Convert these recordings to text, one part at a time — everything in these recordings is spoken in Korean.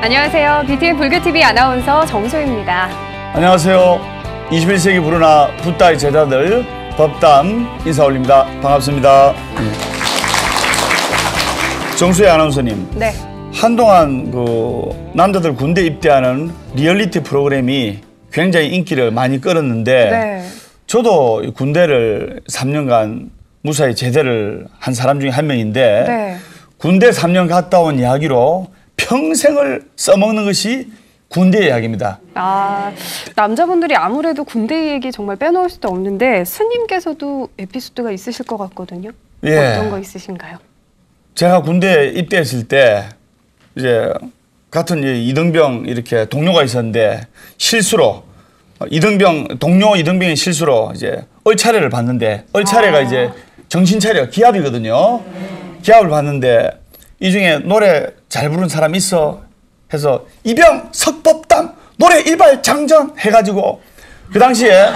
안녕하세요. BTN 불교TV 아나운서 정소희입니다. 안녕하세요. 21세기 부르나 붓다의 제자들 법담 인사 올립니다. 반갑습니다. 정수희 아나운서님. 네. 한동안 남자들 군대 입대하는 리얼리티 프로그램이 굉장히 인기를 많이 끌었는데 네. 저도 군대를 3년간 무사히 제대를 한 사람 중에 한 명인데 네. 군대 3년 갔다 온 이야기로 평생을 써먹는 것이 군대 이야기입니다. 아, 남자분들이 아무래도 군대 얘기 정말 빼놓을 수도 없는데 스님께서도 에피소드가 있으실 것 같거든요. 예. 어떤 거 있으신가요? 제가 군대에 입대했을 때 이제 같은 이등병 이렇게 동료가 있었는데 실수로 동료 이등병의 실수로 이제 얼차례를 봤는데 얼차례가 이제 정신 차려 기합이거든요. 기합을 봤는데 이 중에 노래 잘 부르는 사람 있어 해서 이병 석법당 노래 일발 장전 해가지고 그 당시에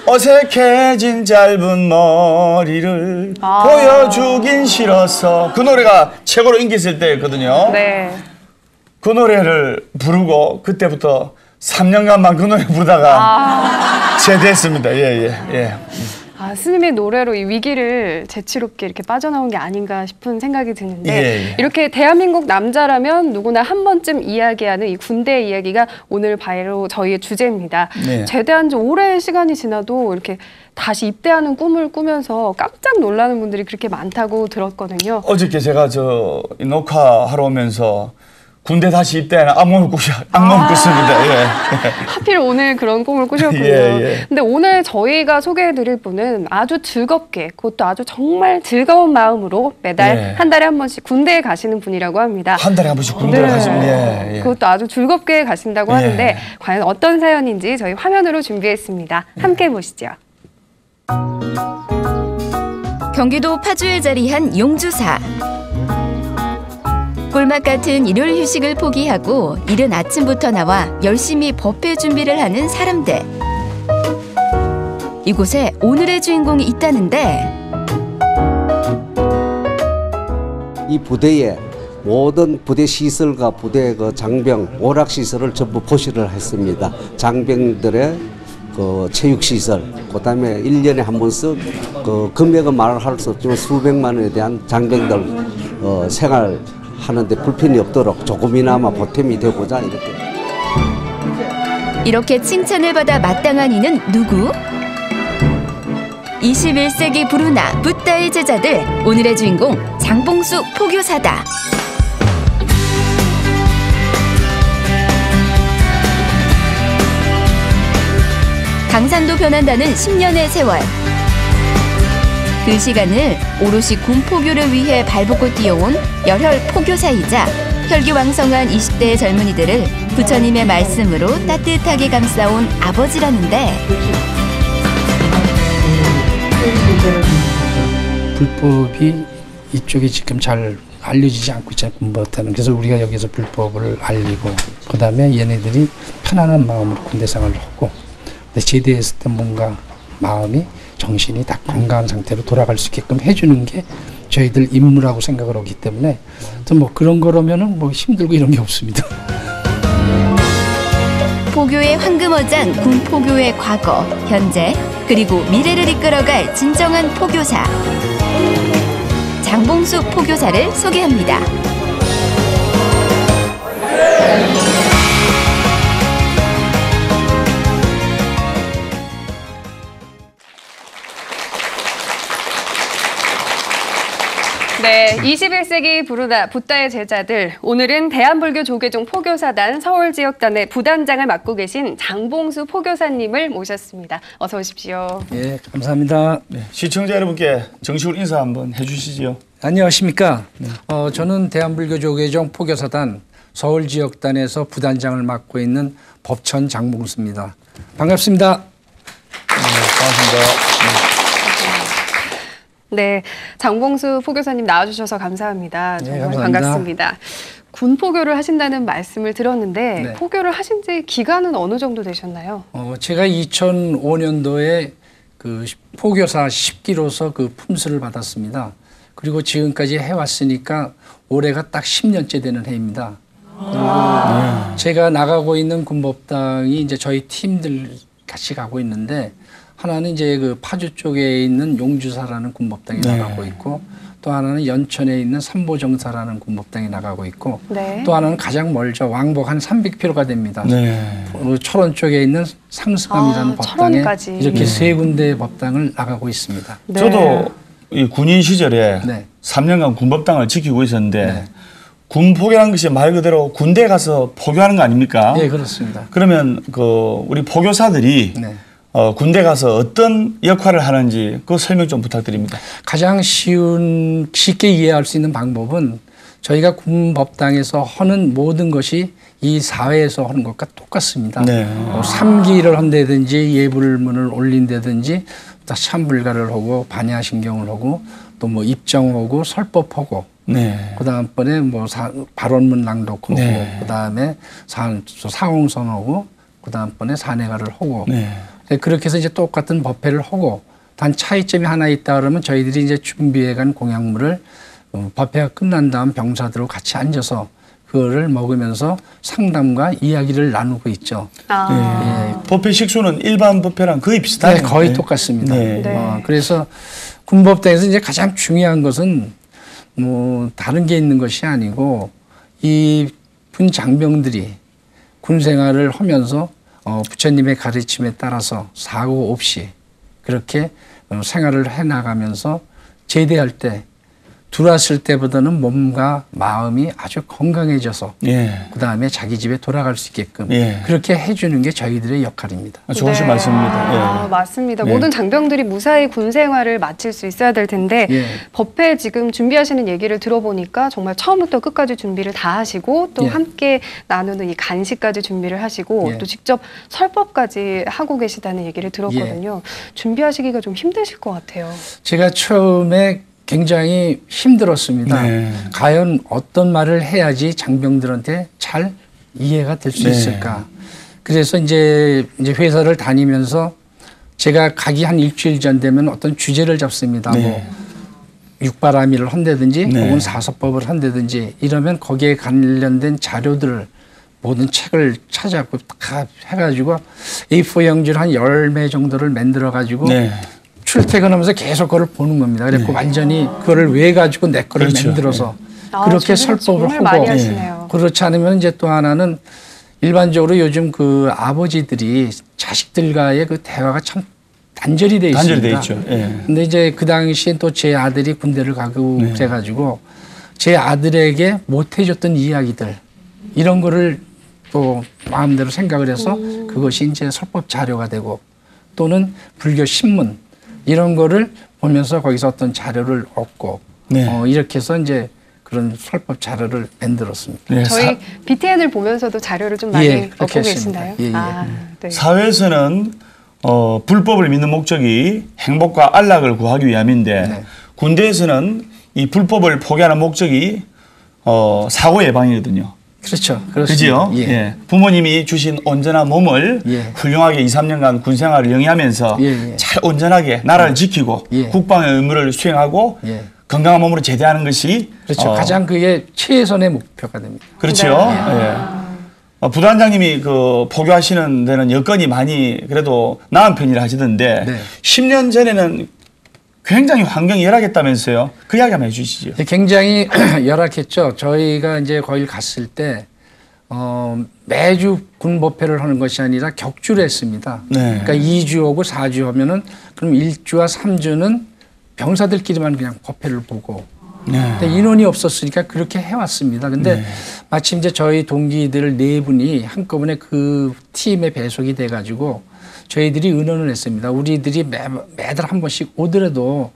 어색해진 짧은 머리를 보여주긴 싫어서 그 노래가 최고로 인기 있을 때였거든요. 네. 그 노래를 부르고 그때부터 3년간만 그 노래 부르다가 제대했습니다. 예. 아, 스님의 노래로 이 위기를 재치롭게 이렇게 빠져나온 게 아닌가 싶은 생각이 드는데 예. 이렇게 대한민국 남자라면 누구나 한 번쯤 이야기하는 이 군대 이야기가 오늘 바로 저희의 주제입니다. 네. 제대한 지 오랜 시간이 지나도 이렇게 다시 입대하는 꿈을 꾸면서 깜짝 놀라는 분들이 그렇게 많다고 들었거든요. 어저께 제가 녹화하러 오면서 군대 다시 입대하는 악몽을 꿨습니다. 예. 하필 오늘 그런 꿈을 꾸셨군요. 예. 근데 오늘 저희가 소개해드릴 분은 아주 즐겁게 그것도 아주 정말 즐거운 마음으로 매달 한 달에 한 번씩 군대에 가시는 분이라고 합니다. 한 달에 한 번씩 군대를 가시면 그것도 아주 즐겁게 가신다고 하는데 과연 어떤 사연인지 저희 화면으로 준비했습니다. 함께 보시죠. 경기도 파주에 자리한 용주사. 꿀맛 같은 일요일 휴식을 포기하고 이른 아침부터 나와 열심히 법회 준비를 하는 사람들. 이곳에 오늘의 주인공이 있다는데 이 부대에 모든 부대 시설과 부대 장병 오락 시설을 전부 보시를 했습니다. 장병들의 체육시설, 그다음에 1년에 한 번씩 금액은 말할 수 없지만 수백만 원에 대한 장병들 생활 하는데 불편이 없도록 조금이나마 보탬이 되고자 이렇게 칭찬을 받아 마땅한 이는 누구? 21세기 부르나 붓다의 제자들 오늘의 주인공 장봉수 포교사다. 강산도 변한다는 10년의 세월. 그 시간을 오롯이 군포교를 위해 발벗고 뛰어온 열혈 포교사이자 혈기왕성한 20대의 젊은이들을 부처님의 말씀으로 따뜻하게 감싸온 아버지라는데 불법이 이쪽에 지금 잘 알려지지 않고 있잖아요. 군법하는. 그래서 우리가 여기서 불법을 알리고 그다음에 얘네들이 편안한 마음으로 군대 생활을 하고 제대했을 때 뭔가 마음이 정신이 다 건강한 상태로 돌아갈 수 있게끔 해주는 게 저희들 임무라고 생각을 하기 때문에 그런 거라면은 힘들고 이런 게 없습니다. 포교의 황금어장 군포교의 과거, 현재, 그리고 미래를 이끌어갈 진정한 포교사. 장봉수 포교사를 소개합니다. 네, 21세기 부르나 붓다의 제자들. 오늘은 대한불교 조계종 포교사단 서울지역단의 부단장을 맡고 계신 장봉수 포교사님을 모셨습니다. 어서 오십시오. 예, 감사합니다. 시청자 여러분께 정식으로 인사 한번 해주시지요. 안녕하십니까. 저는 대한불교 조계종 포교사단 서울지역단에서 부단장을 맡고 있는 법천 장봉수입니다. 반갑습니다. 반갑습니다. 네, 장봉수 포교사님 나와주셔서 감사합니다. 정말 감사합니다. 반갑습니다. 군포교를 하신다는 말씀을 들었는데 포교를 하신 지 기간은 어느 정도 되셨나요? 제가 2005년도에 그 포교사 10기로서 그 품수를 받았습니다. 그리고 지금까지 해왔으니까 올해가 딱 10년째 되는 해입니다. 제가 나가고 있는 군법당이 이제 저희 팀들 같이 가고 있는데 하나는 이제 그 파주 쪽에 있는 용주사라는 군법당이 나가고 있고 또 하나는 연천에 있는 삼보정사라는 군법당이 나가고 있고 네. 또 하나는 가장 멀죠. 왕복 한 300km가 됩니다. 네. 철원 쪽에 있는 상수감이라는 법당에 철원까지. 이렇게 세 군데의 법당을 나가고 있습니다. 네. 저도 이 군인 시절에 네. 3년간 군법당을 지키고 있었는데 네. 군 포교라는 것이 말 그대로 군대 가서 포교하는 거 아닙니까? 네, 그렇습니다. 그러면 그 우리 포교사들이 네. 군대 가서 어떤 역할을 하는지 그 설명 좀 부탁드립니다. 가장 쉽게 이해할 수 있는 방법은 저희가 군법당에서 하는 모든 것이 이 사회에서 하는 것과 똑같습니다. 네. 삼기를 한다든지 예불문을 올린다든지 또 참불가를 하고 반야신경을 하고 또 뭐 입정하고 설법하고 네. 그다음번에 뭐 발언문 낭독하고 네. 그다음에 사홍선하고 그다음번에 산해가를 하고 네. 그렇게 해서 이제 똑같은 법회를 하고 단 차이점이 하나 있다 그러면 저희들이 이제 준비해간 공약물을 법회가 끝난 다음 병사들하고 같이 앉아서 그거를 먹으면서 상담과 이야기를 나누고 있죠. 아. 법회 식수는 일반 법회랑 거의 네, 비슷하네요. 거의 똑같습니다. 네. 네. 그래서 군법당에서 이제 가장 중요한 것은 뭐 다른 게 있는 것이 아니고 이 군 장병들이 군 생활을 하면서 부처님의 가르침에 따라서 사고 없이 그렇게 생활을 해나가면서 제대할 때 들어왔을 때보다는 몸과 마음이 아주 건강해져서 예. 그다음에 자기 집에 돌아갈 수 있게끔 예. 그렇게 해주는 게 저희들의 역할입니다. 좋으신 네. 말씀입니다. 아, 예. 맞습니다. 네. 모든 장병들이 무사히 군 생활을 마칠 수 있어야 될 텐데 예. 법회 지금 준비하시는 얘기를 들어보니까 정말 처음부터 끝까지 준비를 다 하시고 또 예. 함께 나누는 이 간식까지 준비를 하시고 예. 또 직접 설법까지 하고 계시다는 얘기를 들었거든요. 준비하시기가 좀 힘드실 것 같아요. 제가 처음에 굉장히 힘들었습니다. 네. 과연 어떤 말을 해야지 장병들한테 잘 이해가 될 수 네. 있을까. 그래서 이제 회사를 다니면서 제가 가기 한 일주일 전 되면 어떤 주제를 잡습니다. 네. 뭐 육바라밀을 한다든지 네. 혹은 사서법을 한다든지 이러면 거기에 관련된 자료들을 모든 책을 찾아갖고 다 해가지고 A4 용지를 한 10매 정도를 만들어가지고 네. 출퇴근하면서 계속 그걸 보는 겁니다. 그래서 완전히 그거를 외가지고 내 거를 그렇죠. 만들어서 아, 그렇게 준비를 설법을 정말 많이 하고 하시네요. 그렇지 않으면 이제 또 하나는 일반적으로 요즘 그 아버지들이 자식들과의 그 대화가 참 단절이 돼 있습니다. 단절이 돼 있죠. 예. 근데 이제 그 당시에 또 제 아들이 군대를 가고 그래가지고 제 아들에게 못 해줬던 이야기들 이런 거를 또 마음대로 생각을 해서 그것이 이제 설법 자료가 되고 또는 불교 신문 이런 거를 보면서 거기서 어떤 자료를 얻고 네. 이렇게 해서 이제 그런 설법 자료를 만들었습니다. 네. 저희 BTN을 보면서도 자료를 좀 많이 예, 그렇게 얻고 했습니다. 계신가요? 예, 예. 아, 네. 사회에서는 불법을 믿는 목적이 행복과 안락을 구하기 위함인데 네. 군대에서는 이 불법을 포기하는 목적이 사고 예방이거든요. 그렇죠. 그렇습니다. 그죠? 예. 예. 부모님이 주신 온전한 몸을 예. 훌륭하게 2, 3년간 군 생활을 영위하면서 예, 예. 잘 온전하게 나라를 지키고 예. 국방의 의무를 수행하고 예. 건강한 몸으로 제대하는 것이 그렇죠. 가장 그게 최선의 목표가 됩니다. 그렇죠. 네. 예. 부단장님이 그 포교하시는 데는 여건이 많이 그래도 나은 편이라 하시던데 네. 10년 전에는 굉장히 환경이 열악했다면서요. 그 이야기 한번 해주시죠. 굉장히 열악했죠. 저희가 이제 거기 갔을 때 매주 군법회를 하는 것이 아니라 격주를 했습니다. 네. 그러니까 2주 오고 4주 하면은 그럼 1주와 3주는 병사들끼리만 그냥 법회를 보고 네. 근데 인원이 없었으니까 그렇게 해왔습니다. 근데 마침 이제 저희 동기들 4분이 한꺼번에 그 팀에 배속이 돼가지고 저희들이 의논을 했습니다. 우리들이 매달 한 번씩 오더라도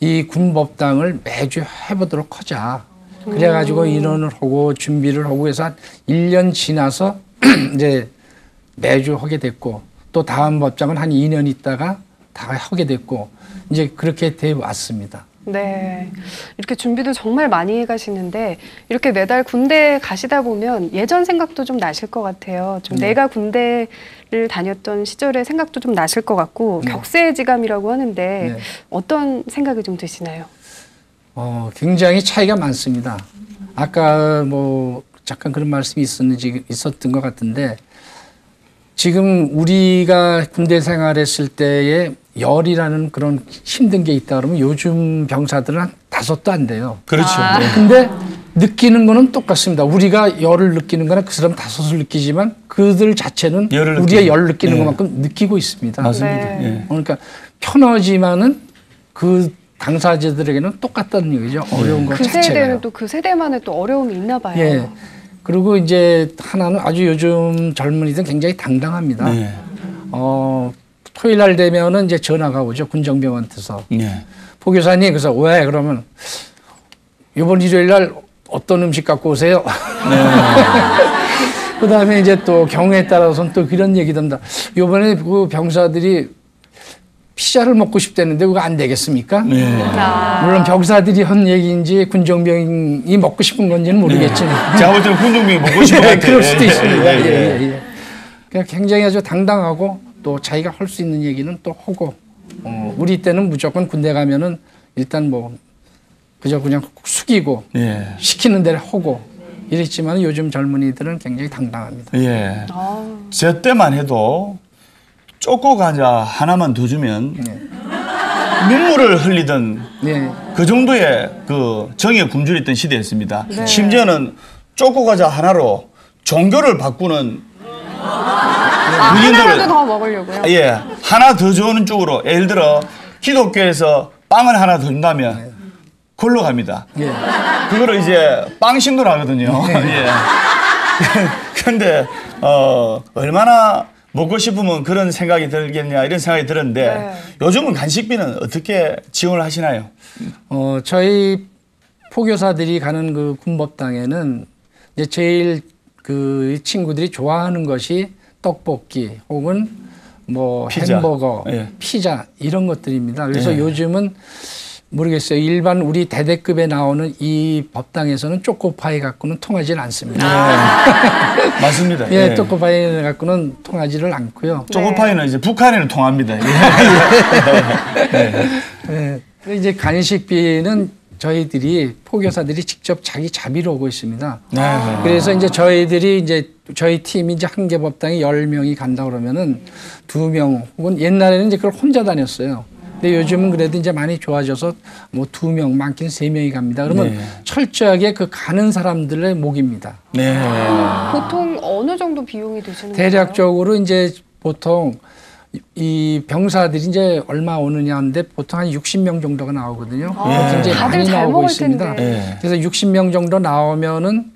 이 군법당을 매주 해보도록 하자. 그래가지고 인원을 하고 준비를 하고 해서 한 1년 지나서 이제 매주 하게 됐고 또 다음 법장은 한 2년 있다가 다 하게 됐고 이제 그렇게 돼 왔습니다. 네. 이렇게 준비도 정말 많이 가시는데 이렇게 매달 군대 가시다 보면 예전 생각도 좀 나실 것 같아요. 좀 내가 군대를 다녔던 시절의 생각도 좀 나실 것 같고 격세지감이라고 하는데 네. 어떤 생각이 좀 드시나요? 굉장히 차이가 많습니다. 아까 잠깐 그런 말씀이 있었던 것 같은데 지금 우리가 군대 생활했을 때의 열이라는 그런 힘든 게 있다 그러면 요즘 병사들은 한 5도 안 돼요. 그렇죠. 네. 근데 느끼는 거는 똑같습니다. 우리가 열을 느끼는 거나 그 사람 5을 느끼지만 그들 자체는 열을 우리가 느끼고. 열 느끼는 네. 것만큼 느끼고 있습니다. 맞습니다. 네. 예. 그러니까 편하지만은 그 당사자들에게는 똑같다는 얘기죠. 어려운 것 그 자체가. 세대는 또 그 세대만의 또 어려움이 있나 봐요. 예. 그리고 이제 하나는 아주 요즘 젊은이들은 굉장히 당당합니다. 네. 토요일 날 되면은 이제 전화가 오죠. 군정병원한테서. 예. 포교사님, 그래서 왜? 그러면 이번 일요일 날 어떤 음식 갖고 오세요? 그 다음에 이제 또 경우에 따라서는 또 그런 얘기도 합니다. 요번에 그 병사들이 피자를 먹고 싶다는데 그거 안 되겠습니까? 네. 물론 병사들이 한 얘기인지 군정병이 먹고 싶은 건지는 모르겠지만. 제가 볼 때는 군종병이 먹고 싶은 것 예, 같아요. 그럴 수도 예, 있습니다. 예, 예. 예. 그러니까 굉장히 아주 당당하고 또 자기가 할 수 있는 얘기는 또 하고, 우리 때는 무조건 군대 가면은 일단 그저 그냥 숙이고 예. 시키는 대로 하고 이랬지만 요즘 젊은이들은 굉장히 당당합니다. 예. 제 때만 해도 쪼꼬 과자 하나만 더 주면 눈물을 흘리던 네. 그 정도의 그 정의에 굶주렸던 시대였습니다. 심지어는 쪼꼬 과자 하나로 종교를 바꾸는 하나라도 더 먹으려고요. 예, 하나 더 주는 쪽으로 예를 들어 기독교에서 빵을 하나 더 준다면 그걸로 갑니다. 예. 그거를 이제 빵 신도를 하거든요. 예. 근데 얼마나 먹고 싶으면 그런 생각이 들겠냐 이런 생각이 들었는데 네. 요즘은 간식비는 어떻게 지원을 하시나요? 저희 포교사들이 가는 그 군법당에는 이제 제일 그 친구들이 좋아하는 것이 떡볶이 혹은 피자. 햄버거, 예. 피자 이런 것들입니다. 그래서 예. 요즘은 모르겠어요. 일반 우리 대대급에 나오는 이 법당에서는 초코파이 갖고는 통하지는 않습니다. 맞습니다. 예, 초코파이 갖고는 통하지를 않고요. 초코파이는 이제 북한에는 통합니다. 예, 이제 간식비는 저희들이 포교사들이 직접 자기 자비로 오고 있습니다. 네. 그래서 이제 저희 팀이 이제 한 개 법당에 10명이 간다 그러면은 2명 혹은 옛날에는 이제 그걸 혼자 다녔어요. 근데 요즘은 그래도 이제 많이 좋아져서 2명, 많게는 3명이 갑니다. 그러면 네. 철저하게 그 가는 사람들의 목입니다. 네. 보통 어느 정도 비용이 드시는 거예요? 대략적으로 이제 보통 이 병사들이 이제 얼마 오느냐 하는데 보통 한 60명 정도가 나오거든요. 굉장히 다들 많이 잘 나오고 먹을 있습니다. 텐데. 네. 그래서 60명 정도 나오면은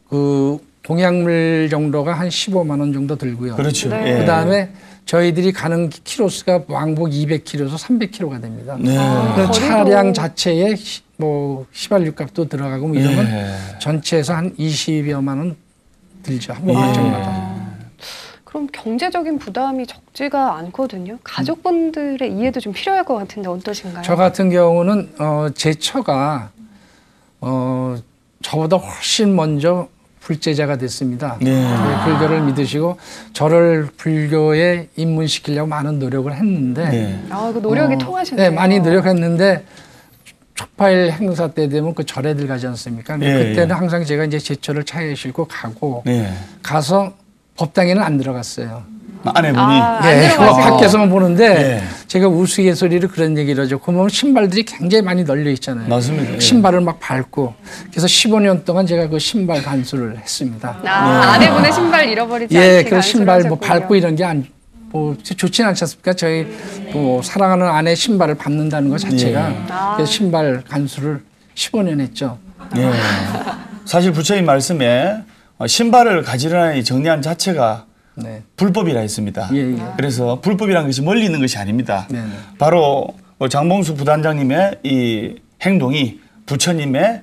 그 동약물 정도가 한 15만 원 정도 들고요. 그렇죠. 네. 예. 그다음에 저희들이 가는 키로수가 왕복 200km에서 300km가 됩니다. 네. 그래서 거리도- 차량 자체에 휘발유 값도 들어가고 이러면 네. 전체에서 한 20여만 원 들죠. 한 번 발전마다. 그럼 경제적인 부담이 적지가 않거든요. 가족분들의 이해도 좀 필요할 것 같은데 어떠신가요? 저 같은 경우는 제 처가 저보다 훨씬 먼저 불제자가 됐습니다. 네. 불교를 믿으시고 저를 불교에 입문시키려고 많은 노력을 했는데 네. 그 노력이 통하시네요. 네, 많이 노력했는데 초파일 행사 때 되면 그 절에들 가지 않습니까? 근데 예, 그때는 예. 항상 제가 이제 제초를 차에 싣고 가고 네. 가서 법당에는 안 들어갔어요. 아내분이 안 예, 들어가시고. 밖에서만 보는데 예. 제가 우스갯소리로 그런 얘기를 하죠. 그러면 신발들이 굉장히 많이 널려 있잖아요. 맞습니다. 예. 신발을 막 밟고 그래서 15년 동안 제가 그 신발 간수를 했습니다. 아내분의 신발 잃어버리지 예, 않게 그 신발 간수를 하셨군요. 밟고 이런 게 좋지는 않지 않습니까? 저희 사랑하는 아내 신발을 밟는다는 것 자체가 그래서 신발 간수를 15년 했죠. 예. 사실 부처님 말씀에 신발을 가지런히 정리한 자체가 네. 불법이라 했습니다. 예, 예. 그래서 불법이라는 것이 멀리 있는 것이 아닙니다. 네, 네. 바로 장봉수 부단장님의 이 행동이 부처님의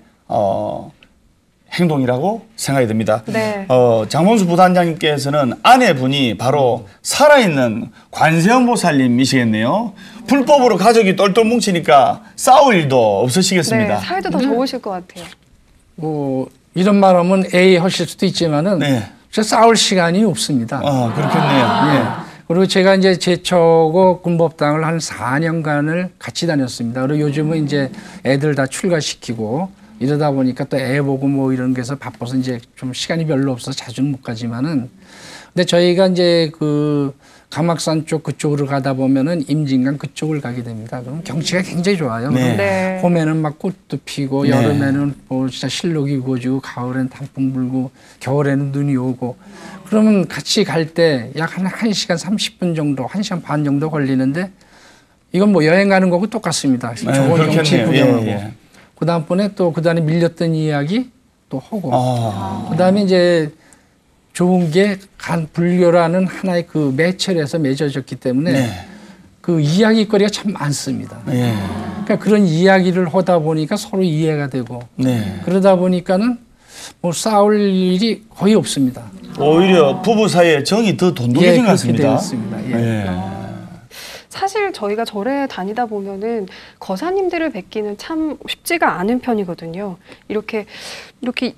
행동이라고 생각이 듭니다. 네. 장봉수 부단장님께서는 아내분이 바로 살아있는 관세음보살님이시겠네요. 불법으로 가족이 똘똘 뭉치니까 싸울 일도 없으시겠습니다. 네, 사이도 더 좋으실 것 같아요. 이런 말하면 A 하실 수도 있지만은 네. 저 싸울 시간이 없습니다. 그렇겠네요. 예. 그리고 제가 이제 제초고 군법당을 한 4년간을 같이 다녔습니다. 그리고 요즘은 이제 애들 다 출가시키고 이러다 보니까 또 애 보고 뭐 이런 게서 바빠서 이제 좀 시간이 별로 없어서 자주는 못 가지만은 근데 저희가 이제 그 감악산 쪽 그쪽으로 가다 보면은 임진강 그쪽을 가게 됩니다. 그럼 경치가 굉장히 좋아요. 네. 네. 봄에는 막 꽃도 피고 네. 여름에는 뭐 진짜 실록이 우거지고 가을에는 단풍 불고 겨울에는 눈이 오고 그러면 같이 갈 때 약 한 1시간 30분 정도 1시간 반 정도 걸리는데 이건 뭐 여행 가는 거고 똑같습니다. 좋은 경치 그렇겠네요. 구경하고 예, 예. 그다음번에 또 그다음에 밀렸던 이야기 또 하고 아. 그다음에 이제 좋은 게 간 불교라는 하나의 그 매체에서 맺어졌기 때문에 네. 그 이야기거리가 참 많습니다. 예. 그러니까 그런 이야기를 하다 보니까 서로 이해가 되고 네. 그러다 보니까는 뭐 싸울 일이 거의 없습니다. 오히려 부부 사이에 정이 더 돈독해진 것 그렇게 같습니다. 되었습니다. 예. 예. 사실 저희가 절에 다니다 보면은 거사님들을 뵙기는 참 쉽지가 않은 편이거든요. 이렇게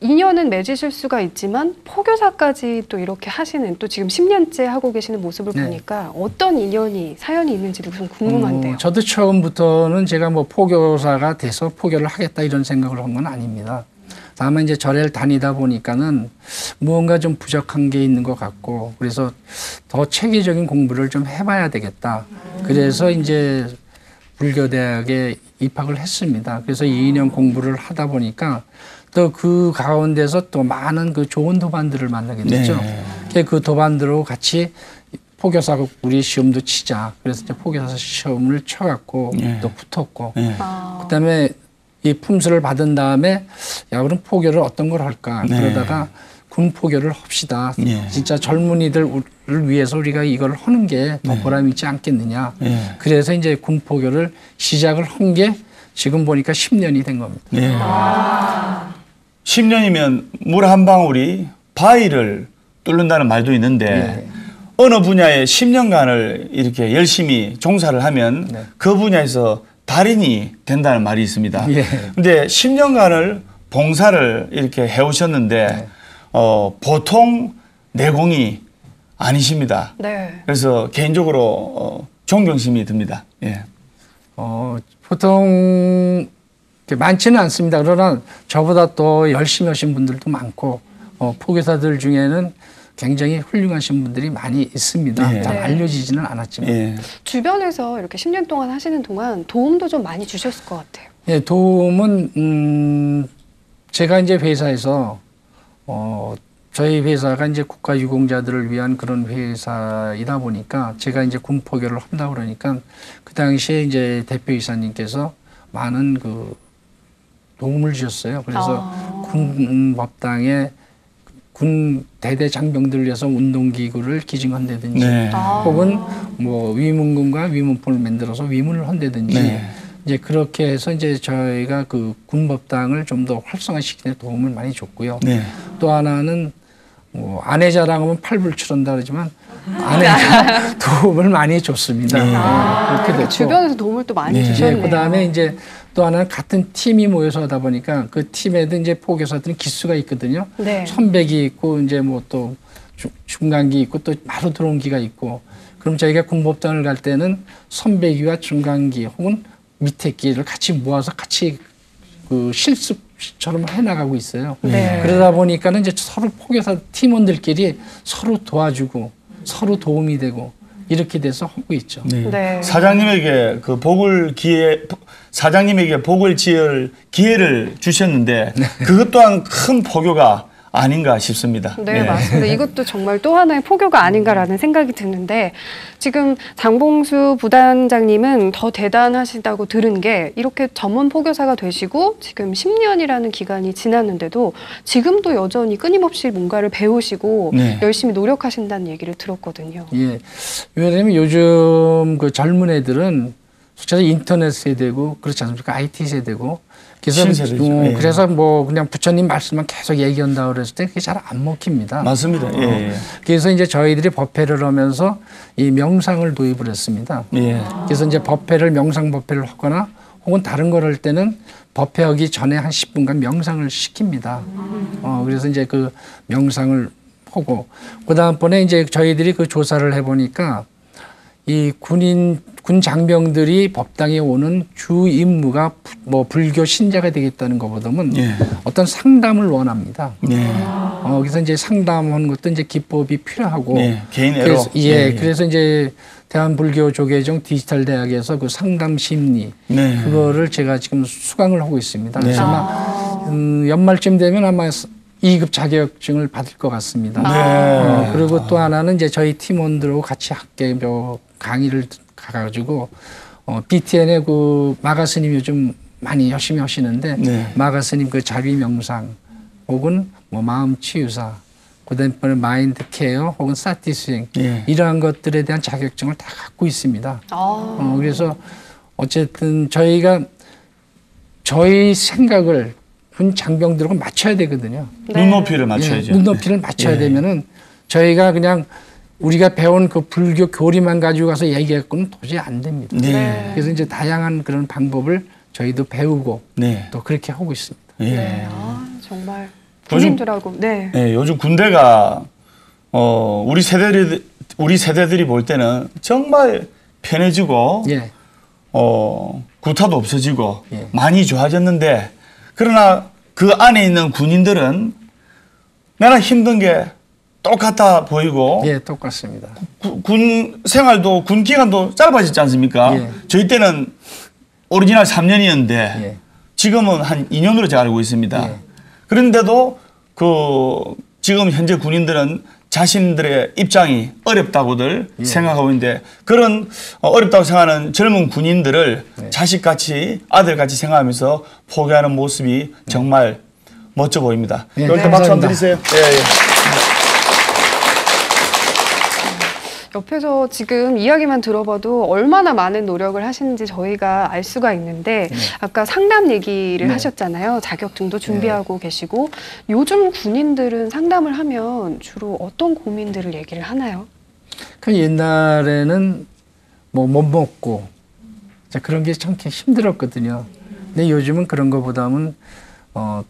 인연은 맺으실 수가 있지만 포교사까지 또 이렇게 하시는 또 지금 10년째 하고 계시는 모습을 네. 보니까 어떤 인연이 사연이 있는지도 좀 궁금한데요. 저도 처음부터는 제가 뭐 포교사가 돼서 포교를 하겠다 이런 생각을 한 건 아닙니다. 다만 이제 절에를 다니다 보니까는 무언가 좀 부족한 게 있는 것 같고 그래서 더 체계적인 공부를 좀 해봐야 되겠다. 그래서 이제 불교대학에 입학을 했습니다. 그래서 2년 공부를 하다 보니까 또 그 가운데서 또 많은 그 좋은 도반들을 만나게 됐죠. 네. 그 도반들하고 같이 포교사 우리 시험도 치자. 그래서 이제 포교사 시험을 쳐갖고 네. 또 붙었고 네. 그다음에 이 품수를 받은 다음에 야 그럼 포교를 어떤 걸 할까 네. 그러다가 군 포교를 합시다. 네. 진짜 젊은이들을 위해서 우리가 이걸 하는 게 더 네. 보람 있지 않겠느냐. 네. 그래서 이제 군 포교를 시작을 한 게 지금 보니까 10년이 된 겁니다. 네. 10년이면 물 한 방울이 바위를 뚫는다는 말도 있는데 네. 어느 분야에 10년간을 이렇게 열심히 종사를 하면 네. 그 분야에서 달인이 된다는 말이 있습니다. 예. 근데 10년간을 봉사를 이렇게 해오셨는데 네. 보통 내공이 아니십니다. 네. 그래서 개인적으로 존경심이 듭니다. 예. 보통 많지는 않습니다. 그러나 저보다 또 열심히 하신 분들도 많고 포교사들 중에는 굉장히 훌륭하신 분들이 많이 있습니다. 네. 잘 알려지지는 않았지만. 예. 주변에서 이렇게 10년 동안 하시는 동안 도움도 좀 많이 주셨을 것 같아요. 예, 도움은 제가 이제 회사에서 저희 회사가 이제 국가유공자들을 위한 그런 회사이다 보니까 제가 이제 군포교를 한다 그러니까 그 당시에 이제 대표이사님께서 많은 그 도움을 주셨어요. 그래서 군법당에 군 대대 장병들을 위해서 운동기구를 기증한다든지 네. 혹은 뭐 위문군과 위문포를 만들어서 위문을 한다든지 네. 이제 그렇게 해서 이제 저희가 그 군법당을 좀 더 활성화시키는 데 도움을 많이 줬고요. 네. 또 하나는 뭐 아내 자랑하면 팔불출한다 그러지만 아내 도움을 많이 줬습니다. 그렇게 됐고. 주변에서 도움을 또 많이 네. 주셨네요. 그다음에 이제 또 하나는 같은 팀이 모여서 하다 보니까 그 팀에도 이제 포교사들은 기수가 있거든요. 네. 선배기 있고 이제 뭐 또 중간기 있고 또 바로 들어온 기가 있고 그럼 저희가 군법당을 갈 때는 선배기와 중간기 혹은 밑에 기를 같이 모아서 같이 그 실습처럼 해나가고 있어요. 네. 그러다 보니까는 이제 서로 포교사 팀원들끼리 서로 도와주고 서로 도움이 되고 이렇게 돼서 하고 있죠. 네. 네. 사장님에게 그 사장님에게 복을 지을 기회를 주셨는데 그것 또한 큰 포교가 아닌가 싶습니다. 네, 맞습니다. 이것도 정말 또 하나의 포교가 아닌가라는 생각이 드는데 지금 장봉수 부단장님은 더 대단하시다고 들은 게 이렇게 전문 포교사가 되시고 지금 10년이라는 기간이 지났는데도 지금도 여전히 끊임없이 뭔가를 배우시고 네. 열심히 노력하신다는 얘기를 들었거든요. 예. 왜냐하면 요즘 그 젊은 애들은 솔직히 인터넷 세대고 그렇지 않습니까? IT 세대고 그래서 신세대죠. 예. 그래서 뭐 그냥 부처님 말씀만 계속 얘기한다 그랬을 때 그게 잘 안 먹힙니다. 맞습니다. 예. 그래서 이제 저희들이 법회를 하면서 이 명상을 도입을 했습니다. 예. 그래서 이제 명상 법회를 하거나 혹은 다른 걸 할 때는 법회하기 전에 한 10분간 명상을 시킵니다. 그래서 이제 그 명상을 하고 그다음번에 이제 저희들이 그 조사를 해보니까 이 군 장병들이 법당에 오는 주 임무가 뭐 불교 신자가 되겠다는 것보다는 예. 어떤 상담을 원합니다. 네. 그래서 이제 상담하는 것도 이제 기법이 필요하고. 네. 개인애로. 그래서, 그래서 이제 대한불교조계종 디지털 대학에서 그 상담 심리 네. 그거를 제가 지금 수강을 하고 있습니다. 네. 그래서 아마 연말쯤 되면 아마 2급 자격증을 받을 것 같습니다. 네. 그리고 또 하나는 이제 저희 팀원들하고 같이 학계 강의를 가가지고 BTN의 그 마가 스님 요즘 많이 열심히 하시는데 네. 마가 스님 그 자비 명상 혹은 뭐 마음 치유사 그다음에 마인드 케어 혹은 사티 수행 예. 이러한 것들에 대한 자격증을 다 갖고 있습니다. 그래서 어쨌든 저희가 저희 생각을 군 장병들하고 맞춰야 되거든요. 눈높이를 맞춰야죠. 눈높이를 맞춰야 되면은 저희가 그냥 우리가 배운 그 불교 교리만 가지고 가서 얘기했고는 도저히 안 됩니다. 네. 그래서 이제 다양한 그런 방법을 저희도 배우고 네. 또 그렇게 하고 있습니다. 예. 네. 정말 군인들하고 네. 네, 요즘 군대가 우리 세대들이 볼 때는 정말 편해지고 예. 구타도 없어지고 예. 많이 좋아졌는데 그러나 그 안에 있는 군인들은 나는 힘든 게 똑같아 보이고 예, 똑같습니다. 군 생활도 군 기간도 짧아졌지 않습니까? 예. 저희 때는 오리지널 3년이었는데 예. 지금은 한 2년으로 제가 알고 있습니다. 예. 그런데도 지금 현재 군인들은 자신들의 입장이 어렵다고들 생각하고 있는데 그런 어렵다고 생각하는 젊은 군인들을 자식같이 아들같이 생각하면서 포기하는 모습이 정말 멋져 보입니다. 네, 이럴 때 박수 한번 감사합니다. 드리세요. 예. 옆에서 지금 이야기만 들어봐도 얼마나 많은 노력을 하시는지 저희가 알 수가 있는데 아까 상담 얘기를 네. 하셨잖아요. 자격증도 준비하고 계시고 요즘 군인들은 상담을 하면 주로 어떤 고민들을 얘기를 하나요? 그 옛날에는 뭐 못 먹고 그런 게 참 힘들었거든요. 근데 요즘은 그런 것보다는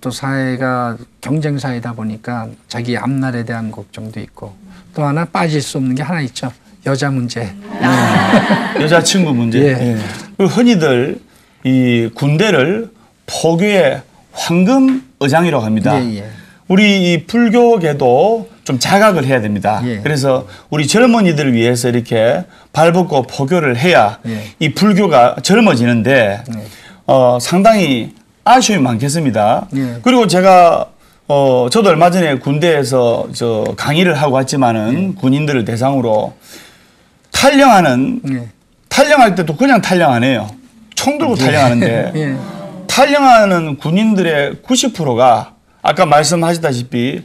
또 사회가 경쟁 사회다 보니까 자기 앞날에 대한 걱정도 있고 또 하나 빠질 수 없는 게 하나 있죠. 여자 문제. 여자친구 문제. 예. 예. 그리고 흔히들 이 군대를 포교의 황금 의장이라고 합니다. 예, 예. 우리 이 불교계도 좀 자각을 해야 됩니다. 예. 그래서 우리 젊은이들을 위해서 이렇게 발벗고 포교를 해야 예. 이 불교가 젊어지는데 상당히 아쉬움이 많겠습니다. 예. 그리고 제가 저도 얼마 전에 군대에서 강의를 하고 왔지만은 군인들을 대상으로 탈영할 때도 그냥 탈영 안 해요. 총 들고 탈영하는데 예. 탈영하는 군인들의 90%가 아까 말씀하셨다시피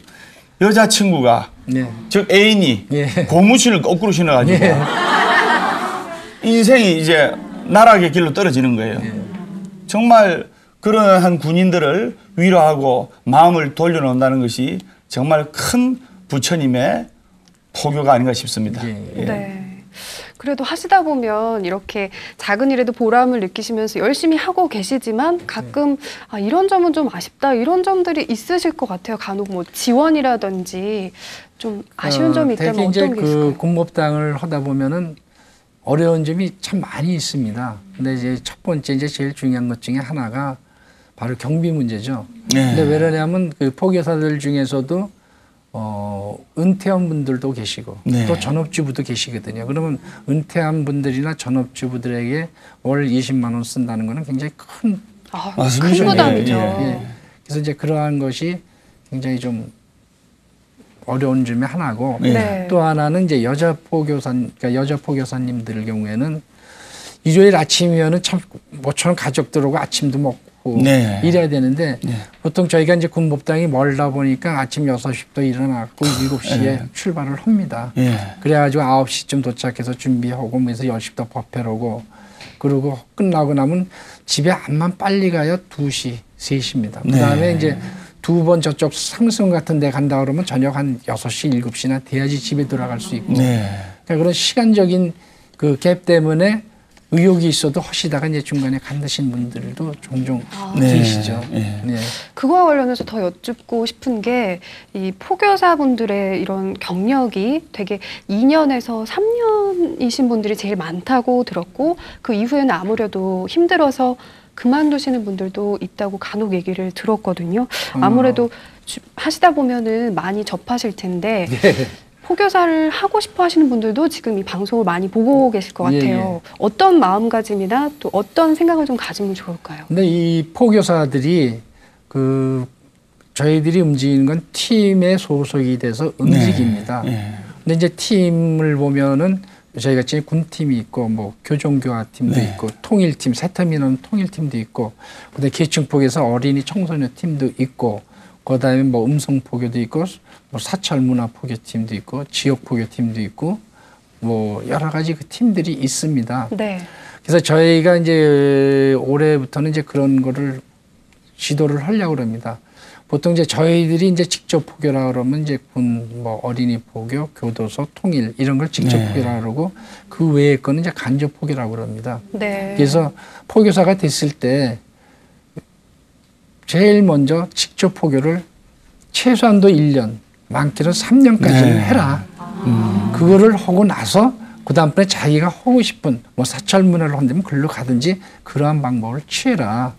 여자친구가 예. 즉 애인이 예. 고무신을 거꾸로 신어가지고 예. 인생이 이제 나락의 길로 떨어지는 거예요. 정말 그러한 군인들을 위로하고 마음을 돌려놓는다는 것이 정말 큰 부처님의 포교가 아닌가 싶습니다. 예. 예. 네. 그래도 하시다 보면 이렇게 작은 일에도 보람을 느끼시면서 열심히 하고 계시지만 가끔 이런 점은 좀 아쉽다 이런 점들이 있으실 것 같아요. 간혹 뭐 지원이라든지 좀 아쉬운 점이 있다면 대개 이제 어떤 게 있을까요? 그 군법당을 하다 보면은 어려운 점이 참 많이 있습니다. 근데 이제 첫 번째 이제 제일 중요한 것 중에 하나가 바로 경비 문제죠. 네. 근데 왜 그러냐면 그 포교사들 중에서도 은퇴한 분들도 계시고 네. 또 전업주부도 계시거든요. 그러면 은퇴한 분들이나 전업주부들에게 월 20만 원 쓴다는 거는 굉장히 큰 맞습니다. 큰 부담이죠. 예. 그래서 이제 그러한 것이 굉장히 좀 어려운 점이 하나고 예. 네. 또 하나는 이제 여자 포교사님들 경우에는 일요일 아침이면은 참 모처럼 가족들하고 아침도 먹고 네. 이래야 되는데 보통 저희가 이제 군법당이 멀다 보니까 아침 6시부터 일어나고 7시에 출발을 합니다. 예. 그래가지고 9시쯤 도착해서 준비하고 그래서 10시부터 법회하고 그러고 끝나고 나면 집에 암만 빨리 가야 2시, 3시입니다. 그 다음에 네. 이제 두 번 저쪽 상승 같은 데 간다 그러면 저녁 한 6시, 7시나 돼야지 집에 돌아갈 수 있고 네. 그러니까 그런 시간적인 그 갭 때문에 의욕이 있어도 하시다가 이제 중간에 간드신 분들도 종종 계시죠. 네. 네. 그거와 관련해서 더 여쭙고 싶은 게 이 포교사분들의 이런 경력이 되게 2년에서 3년이신 분들이 제일 많다고 들었고 그 이후에는 아무래도 힘들어서 그만두시는 분들도 있다고 간혹 얘기를 들었거든요. 아무래도 하시다 보면은 많이 접하실 텐데 포교사를 하고 싶어 하시는 분들도 지금 이 방송을 많이 보고 계실 것 같아요. 어떤 마음가짐이나 또 어떤 생각을 좀 가지면 좋을까요? 근데 이 포교사들이 저희들이 움직이는 건 팀에 소속이 돼서 움직입니다. 근데 이제 팀을 보면은 저희 같이 군팀이 있고 뭐 교정교화팀도 있고 통일팀, 새터미널 통일팀도 있고 그다음에 계층포교에서 어린이 청소년 팀도 있고 그다음에 뭐 음성포교도 있고 뭐 사찰문화포교팀도 있고 지역포교팀도 있고 뭐 여러 가지 그 팀들이 있습니다. 네. 그래서 저희가 이제 올해부터는 이제 그런 거를 지도를 하려고 합니다. 보통 이제 저희들이 이제 직접 포교라 그러면 이제 군, 뭐 어린이 포교, 교도소, 통일 이런 걸 직접 포교라 그러고 그 외의 거는 이제 간접 포교라고 그럽니다. 네. 그래서 포교사가 됐을 때 제일 먼저 직접 포교를 최소한도 1년, 많게는 3년까지는 해라. 그거를 하고 나서 그 다음번에 자기가 하고 싶은 뭐 사찰 문화를 한다면 글로 가든지 그러한 방법을 취해라.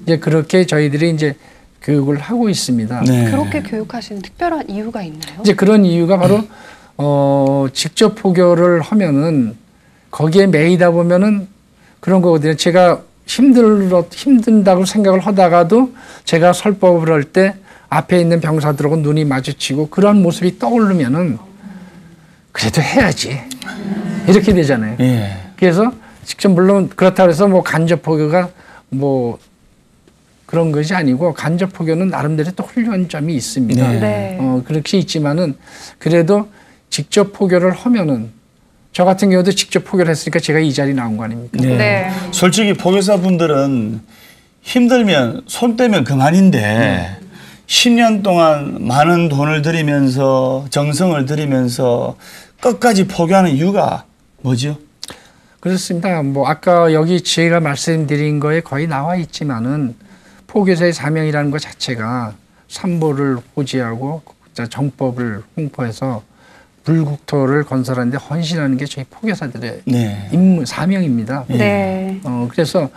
이제 그렇게 저희들이 이제 교육을 하고 있습니다. 그렇게 교육하시는 특별한 이유가 있나요? 이제 그런 이유가 바로 직접 포교를 하면은 거기에 매이다 보면은 그런 거거든요. 제가 힘든다고 생각을 하다가도 제가 설법을 할 때 앞에 있는 병사들하고 눈이 마주치고 그런 모습이 떠오르면은 그래도 해야지 이렇게 되잖아요. 그래서 직접 물론 그렇다고 해서 뭐 간접 포교가 뭐 그런 것이 아니고 간접 포교는 나름대로 또 훌륭한 점이 있습니다. 네. 그렇게 있지만은 그래도 직접 포교를 하면은 저 같은 경우도 직접 포교를 했으니까 제가 이 자리에 나온 거 아닙니까? 네. 솔직히 포교사분들은 힘들면 손 떼면 그만인데 10년 동안 많은 돈을 들이면서 정성을 들이면서 끝까지 포교하는 이유가 뭐죠? 그렇습니다. 뭐 아까 여기 제가 말씀드린 거에 거의 나와 있지만은 포교사의 사명이라는 것 자체가 삼보를 호지하고 정법을 홍보해서 불국토를 건설하는데 헌신하는 게 저희 포교사들의 임무 사명입니다. 네. 그래서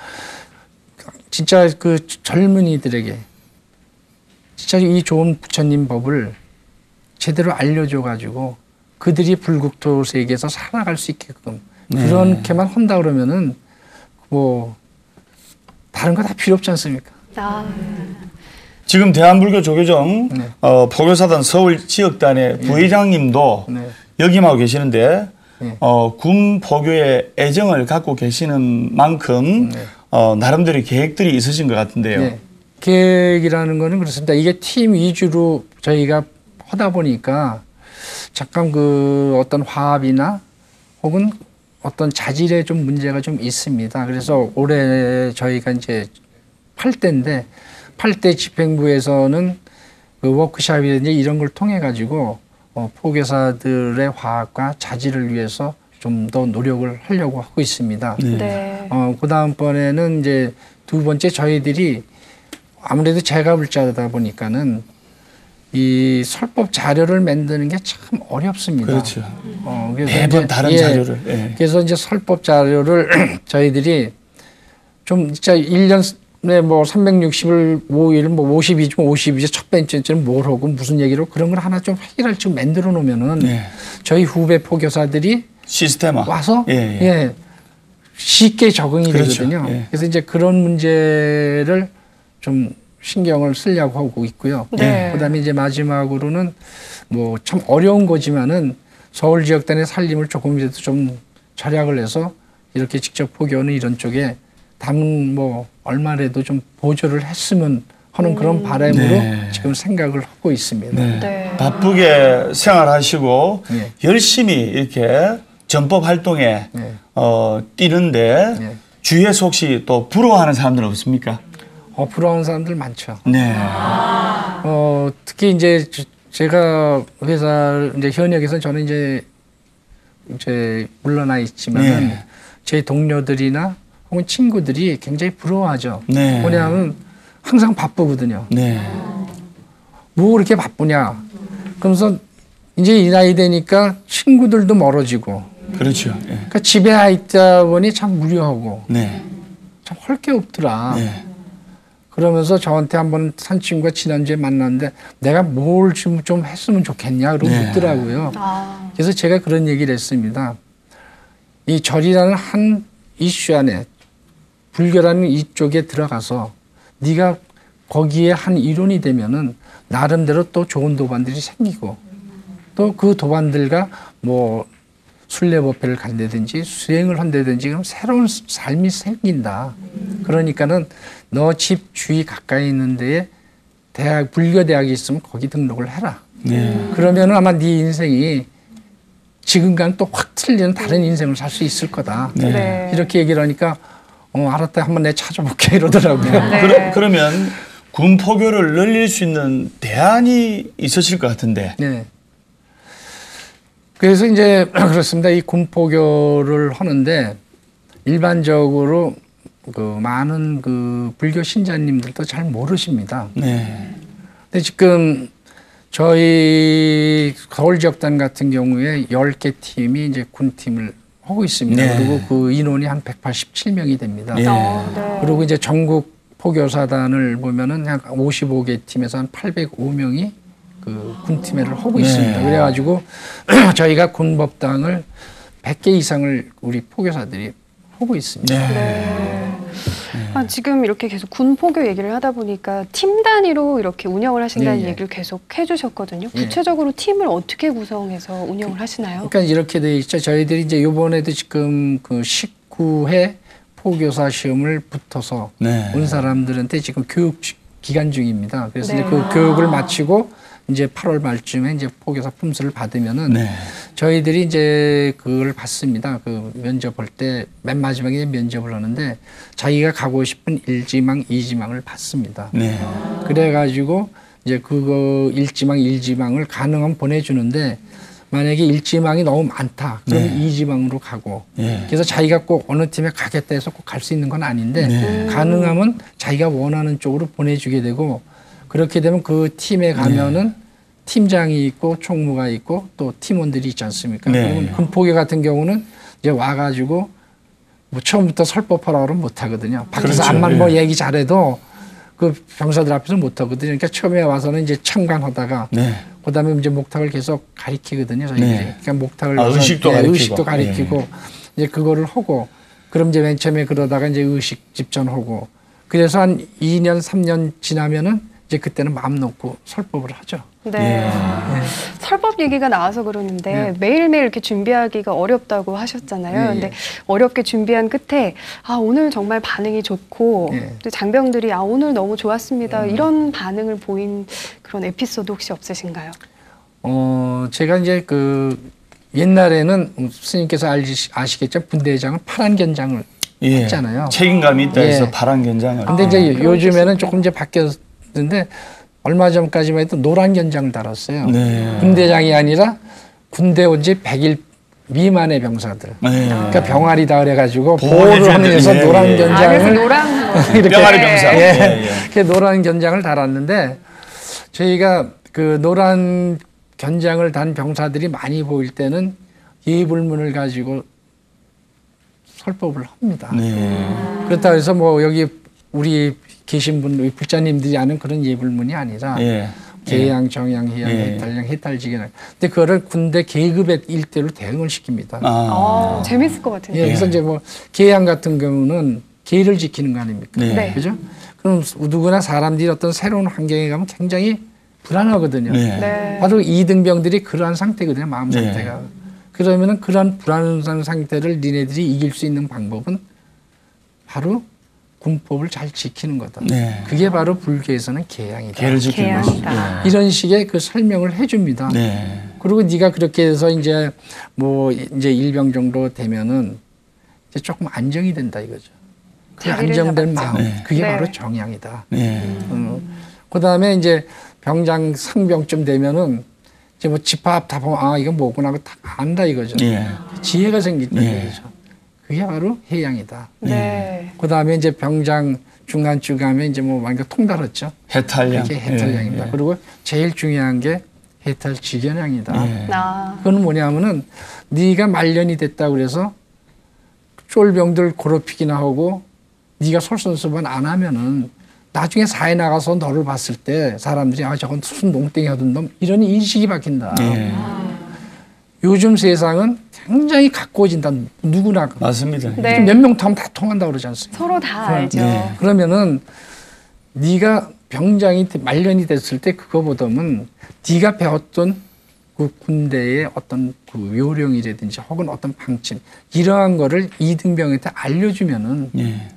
진짜 그 젊은이들에게 진짜 이 좋은 부처님 법을 제대로 알려줘가지고 그들이 불국토 세계에서 살아갈 수 있게끔 그렇게만 한다 그러면은 뭐 다른 거 다 필요 없지 않습니까? 지금 대한불교 조계종 포교사단 서울 지역단의 부회장님도 역임하고 계시는데 군 포교에 애정을 갖고 계시는 만큼 나름대로 계획들이 있으신 것 같은데요. 네. 계획이라는 거는 그렇습니다. 이게 팀 위주로 저희가 하다 보니까 잠깐 그 어떤 화합이나 혹은 어떤 자질에 좀 문제가 좀 있습니다. 그래서 올해 저희가 이제 8대인데 8대 집행부에서는 그 워크숍이든지 이런 걸 통해 가지고 포교사들의 화합과 자질을 위해서 좀 더 노력을 하려고 하고 있습니다. 네. 그 다음번에는 이제 두 번째 저희들이 아무래도 제가 불자다 보니까는 이 설법 자료를 만드는 게 참 어렵습니다. 그렇죠. 그래서 매번 이제, 다른 자료를. 그래서 이제 설법 자료를 저희들이 좀 진짜 1년에 뭐 365일 뭐 52주면 52주 첫 번째는 뭘 하고 무슨 얘기로 그런 걸 하나 좀 해결할 줄 만들어 놓으면은 저희 후배 포교사들이 시스템화 와서 쉽게 적응이 되거든요. 그래서 이제 그런 문제를 좀 신경을 쓰려고 하고 있고요. 네. 그다음에 이제 마지막으로는 뭐 참 어려운 거지만은 서울 지역단의 살림을 조금이라도 좀 절약을 해서 이렇게 직접 포교는 이런 쪽에 담은 뭐 얼마라도 좀 보조를 했으면 하는 그런 바람으로 지금 생각을 하고 있습니다. 네. 바쁘게 생활하시고 열심히 이렇게 전법 활동에 뛰는데 주위에서 혹시 또 부러워하는 사람들은 없습니까? 부러워하는 사람들 많죠. 네. 특히 이제 제가 회사 이제 현역에서 저는 이제 물러나 있지만은 제 동료들이나 혹은 친구들이 굉장히 부러워하죠. 네. 뭐냐면 항상 바쁘거든요. 네. 뭐 그렇게 바쁘냐. 그러면서 이제 이 나이 되니까 친구들도 멀어지고. 그렇죠. 예. 그러니까 집에 있다 보니 참 무료하고 네. 참 할 게 없더라. 네. 그러면서 저한테 한번 산 친구가 지난주에 만났는데 내가 뭘 좀 했으면 좋겠냐 그러고 네. 묻더라고요. 아, 그래서 제가 그런 얘기를 했습니다. 이 절이라는 한 이슈 안에 불교라는 이쪽에 들어가서 네가 거기에 한 일원이 되면은 나름대로 또 좋은 도반들이 생기고 또 그 도반들과 뭐 순례법회를 간다든지 수행을 한다든지 그럼 새로운 삶이 생긴다. 그러니까는 너 집 주위 가까이 있는 데에 대학 불교대학이 있으면 거기 등록을 해라. 네. 그러면은 아마 네 인생이 지금과는 또 확 틀리는 다른 인생을 살 수 있을 거다. 네. 이렇게 얘기를 하니까 알았다 한번 내가 찾아볼게 이러더라고요. 네. 그러면 군포교를 늘릴 수 있는 대안이 있으실 것 같은데. 네. 그래서 이제 그렇습니다. 이 군포교를 하는데 일반적으로 그 많은 그 불교 신자님들도 잘 모르십니다. 네. 근데 지금 저희 서울지역단 같은 경우에 10개 팀이 이제 군팀을 하고 있습니다. 네. 그리고 그 인원이 한 187명이 됩니다. 네. 네. 그리고 이제 전국 포교사단을 보면은 한 55개 팀에서 한 805명이 그 군팀회를 하고 네. 있습니다. 그래가지고 저희가 군법당을 100개 이상을 우리 포교사들이 하고 있습니다. 네. 아, 지금 이렇게 계속 군포교 얘기를 하다 보니까 팀 단위로 이렇게 운영을 하신다는 예, 예. 얘기를 계속 해주셨거든요. 예. 구체적으로 팀을 어떻게 구성해서 운영을 하시나요? 그러니까 이렇게 돼 있죠. 저희들이 이제 이번에도 지금 그 19회 포교사 시험을 붙어서 네. 온 사람들한테 지금 교육 기간 중입니다. 그래서 네. 이제 그 교육을 마치고 이제 8월 말쯤에 이제 포교사 품수를 받으면은 네. 저희들이 이제 그걸 받습니다. 그 면접 볼 때 맨 마지막에 면접을 하는데 자기가 가고 싶은 1지망, 2지망을 받습니다. 네. 그래가지고 이제 그거 1지망, 1지망을 가능하면 보내주는데 만약에 1지망이 너무 많다. 그러면 네. 2지망으로 가고. 예. 그래서 자기가 꼭 어느 팀에 가겠다 해서 꼭 갈 수 있는 건 아닌데 네. 가능하면 자기가 원하는 쪽으로 보내주게 되고 그렇게 되면 그 팀에 가면은 팀장이 있고 총무가 있고 또 팀원들이 있지 않습니까? 네. 그러면 군포교 같은 경우는 이제 와가지고 뭐 처음부터 설법하라 그러면 못 하거든요. 밖에서 그렇죠. 암만 뭐 예. 얘기 잘해도 그 병사들 앞에서 못 하거든요. 그러니까 처음에 와서는 이제 참관하다가 네. 그다음에 이제 목탁을 계속 가리키거든요. 저희들이. 네. 그러니까 목탁을 아, 해서 의식도 예, 가리키고. 의식도 가리키고 이제 그거를 하고 그럼 이제 맨 처음에 그러다가 이제 의식 집전하고 그래서 한 2년 3년 지나면은 이제 그때는 마음 놓고 설법을 하죠. 네. 설법 얘기가 나와서 그러는데 네. 매일매일 이렇게 준비하기가 어렵다고 하셨잖아요. 예, 예. 근데 어렵게 준비한 끝에 오늘 정말 반응이 좋고 예. 또 장병들이 오늘 너무 좋았습니다. 이런 반응을 보인 그런 에피소드 혹시 없으신가요? 제가 이제 그 옛날에는 스님께서 아시겠죠? 분대장은 파란 견장을 예. 했잖아요. 책임감이 있다 해서 예. 파란 견장을. 근데 이제 그런 요즘에는 뜻이군요. 조금 이제 바뀌었는데 얼마 전까지만 해도 노란 견장을 달았어요. 네. 군대장이 아니라 군대 온 지 100일 미만의 병사들. 네. 그러니까 병아리다 그래가지고 보호해줘야 보호를 하는 데서 되네. 노란 예. 그래서 견장을 노랑 이렇게 병아리 병사. 예. 예, 예. 이렇게 노란 견장을 달았는데 저희가 그 노란 견장을 단 병사들이 많이 보일 때는 예불문을 가지고 설법을 합니다. 네. 그렇다고 해서 뭐 여기 우리 계신 분, 우리 불자님들이 아는 그런 예불문이 아니라 예. 계양, 정양, 해양, 예. 해탈양, 해탈지기나. 근데 그거를 군대 계급의 일대로 대응을 시킵니다. 아. 재밌을 것 같은데. 예, 그래서 이제 뭐 계양 같은 경우는 계를 지키는 거 아닙니까? 네. 네. 그죠? 그럼 누구나 사람들이 어떤 새로운 환경에 가면 굉장히 불안하거든요. 네. 네. 바로 이등병들이 그러한 상태거든요. 마음 네. 상태가. 그러면은 그런 불안한 상태를 니네들이 이길 수 있는 방법은 바로 군법을 잘 지키는 거다. 네. 그게 바로 불교에서는 계양이다. 개를 지키는 것이. 계양이다. 이런 식의 그 설명을 해줍니다. 네. 그리고 네가 그렇게 해서 이제 뭐 이제 일병 정도 되면은 이제 조금 안정이 된다 이거죠. 그 자리를 안정된 잡았죠. 마음, 네. 그게 네. 바로 정양이다. 네. 그다음에 이제 병장 상병쯤 되면은 이제 뭐 집합 다 보면 이건 뭐구나 하고 다 안다 이거죠. 예. 지혜가 생긴다 예. 이거죠. 그게 바로 해양이다. 네. 그다음에 이제 병장 중간쯤 가면 이제 뭐 완전 통달했죠. 해탈량. 이게 해탈량입니다. 예, 예. 그리고 제일 중요한 게 해탈 직연량이다. 예. 아. 그건 뭐냐면은 네가 말년이 됐다 그래서 쫄병들 괴롭히기나 하고 네가 솔선수범 안 하면은 나중에 사회 나가서 너를 봤을 때 사람들이 아 저건 순 농땡이 하던 놈 이런 인식이 바뀐다. 예. 요즘 세상은 굉장히 가까워진다. 누구나 맞습니다. 네. 몇 명 타면 다 통한다 그러지 않습니까? 서로 다 알죠. 네. 그러면은 네가 병장이 말년이 됐을 때 그거보다는 네가 배웠던 그 군대의 어떤 그 요령이라든지 혹은 어떤 방침 이러한 거를 이등병한테 알려주면은 예.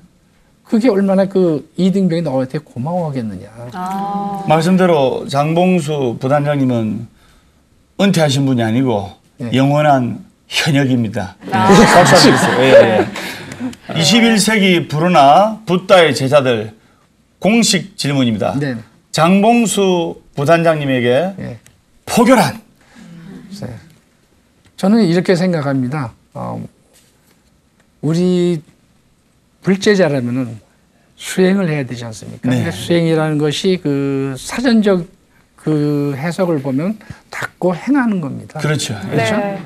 그게 얼마나 그 이등병이 너한테 고마워하겠느냐. 아. 말씀대로 장봉수 부단장님은 은퇴하신 분이 아니고 네. 영원한 현역입니다. 박수드리세요. 예, 예. 21세기 부르나 붓다의 제자들 공식 질문입니다. 네. 장봉수 부단장님에게 예. 포교란 네. 저는 이렇게 생각합니다. 우리 불제자라면은 수행을 해야 되지 않습니까? 네. 근데 수행이라는 것이 그 사전적 그 해석을 보면 닫고 행하는 겁니다. 그렇죠. 그렇죠? 네.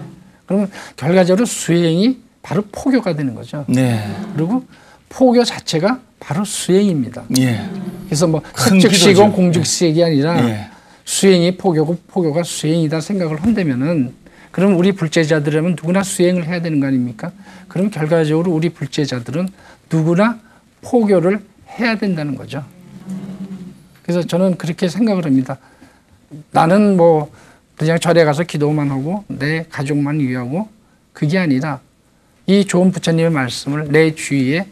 그러면 결과적으로 수행이 바로 포교가 되는 거죠. 네. 그리고 포교 자체가 바로 수행입니다. 예. 그래서 뭐 큰 석즉시공 기도죠. 공즉시액이 아니라 예. 수행이 포교고 포교가 수행이다 생각을 한다면은 그럼 우리 불제자들이라면 누구나 수행을 해야 되는 거 아닙니까? 그럼 결과적으로 우리 불제자들은 누구나 포교를 해야 된다는 거죠. 그래서 저는 그렇게 생각을 합니다. 나는 뭐 그냥 절에 가서 기도만 하고 내 가족만 위하고 그게 아니라 이 좋은 부처님의 말씀을 내 주위에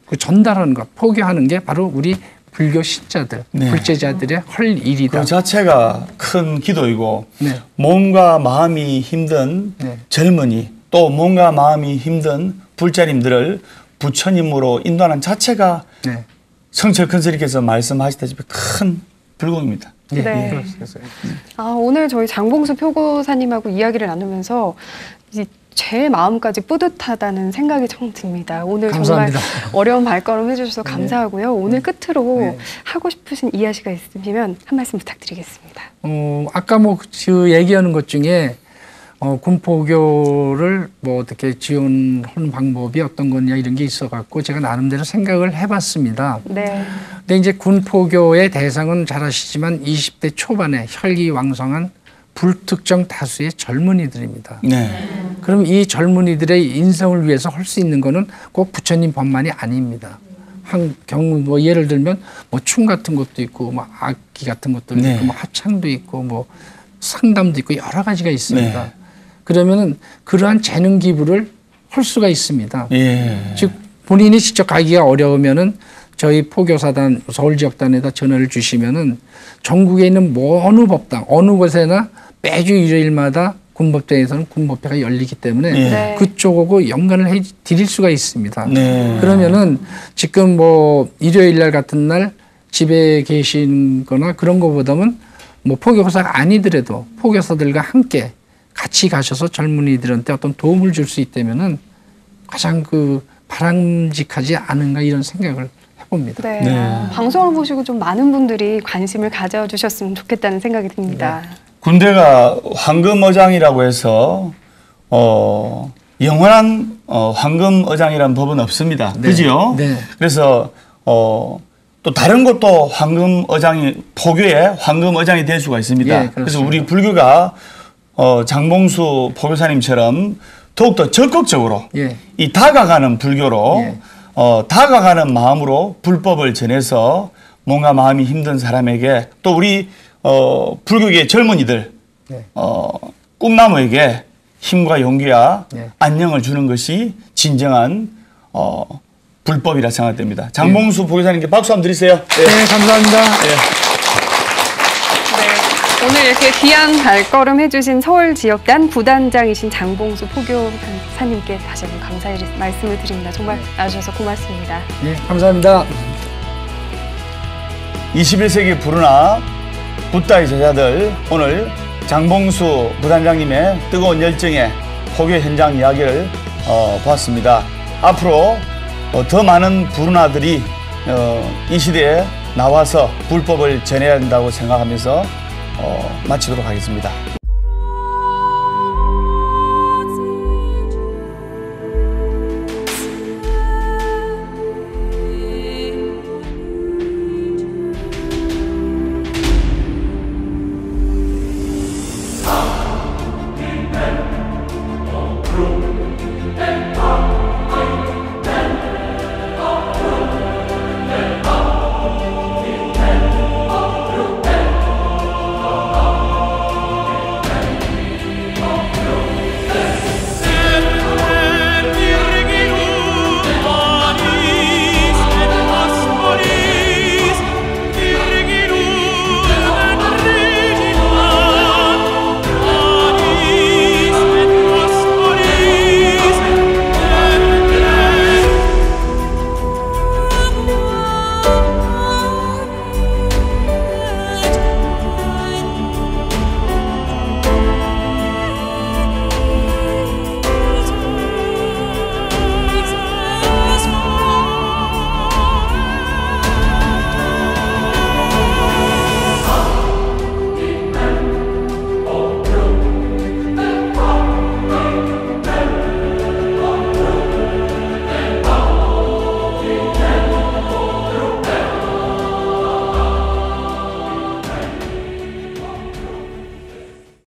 그 전달하는 것, 포교하는 게 바로 우리 불교 신자들, 네. 불제자들의 할 일이다. 그 자체가 큰 기도이고 네. 몸과 마음이 힘든 네. 젊은이 또 몸과 마음이 힘든 불자님들을 부처님으로 인도하는 자체가 네. 성철 큰스님께서 말씀하시다시피 큰 불공입니다. 네. 네. 그렇습니다. 아, 오늘 저희 장봉수 표고사님하고 이야기를 나누면서 제 마음까지 뿌듯하다는 생각이 참 듭니다. 오늘 감사합니다. 정말 어려운 발걸음 해주셔서 감사하고요. 오늘 끝으로 네. 하고 싶으신 이야기가 있으시면 한 말씀 부탁드리겠습니다. 아까 뭐 그 얘기하는 것 중에 군포교를 뭐 어떻게 지원하는 방법이 어떤 거냐 이런 게 있어갖고 제가 나름대로 생각을 해봤습니다. 네. 근데 이제 군포교의 대상은 잘 아시지만 20대 초반에 혈기왕성한 불특정 다수의 젊은이들입니다. 네. 그럼 이 젊은이들의 인성을 위해서 할 수 있는 거는 꼭 부처님 법만이 아닙니다. 한 경우 뭐 예를 들면 뭐 춤 같은 것도 있고 뭐 악기 같은 것도 네. 있고 뭐 합창도 있고 뭐 상담도 있고 여러 가지가 있습니다. 네. 그러면은 그러한 재능 기부를 할 수가 있습니다. 예. 즉 본인이 직접 가기가 어려우면은 저희 포교사단 서울지역단에다 전화를 주시면은 전국에 있는 뭐 어느 법당 어느 곳에나 매주 일요일마다 군법대에서는 군법회가 열리기 때문에 예. 네. 그쪽하고 연관을 해 드릴 수가 있습니다. 네. 그러면은 지금 뭐 일요일 날 같은 날 집에 계신 거나 그런 거보다는 뭐 포교사가 아니더라도 포교사들과 함께 같이 가셔서 젊은이들한테 어떤 도움을 줄 수 있다면은 가장 그 바람직하지 않은가 이런 생각을 해봅니다. 네. 네. 방송을 보시고 좀 많은 분들이 관심을 가져주셨으면 좋겠다는 생각이 듭니다. 군대가 황금어장이라고 해서 영원한 황금어장이라는 법은 없습니다. 네. 그지요? 네. 그래서 또 다른 것도 황금어장이 포교의 황금어장이 될 수가 있습니다. 예, 그래서 그렇습니다. 우리 불교가 장봉수 포교사님처럼 더욱더 적극적으로 예. 이 다가가는 불교로 예. 다가가는 마음으로 불법을 전해서 뭔가 마음이 힘든 사람에게 또 우리 불교계 젊은이들 네. 꿈나무에게 힘과 용기와 네. 안녕을 주는 것이 진정한 불법이라 생각됩니다. 장봉수 보교사님께 박수 한번 드리세요. 네. 네, 감사합니다. 네. 오늘 이렇게 귀한 발걸음 해주신 서울지역단 부단장이신 장봉수 포교사님께 다시 한번 감사의 말씀을 드립니다. 정말 나와주셔서 고맙습니다. 네, 감사합니다. 21세기 부르나 붓다의 제자들 오늘 장봉수 부단장님의 뜨거운 열정의 포교 현장 이야기를 봤습니다. 앞으로 더 많은 불운아들이 이 시대에 나와서 불법을 전해야 한다고 생각하면서 마치도록 하겠습니다.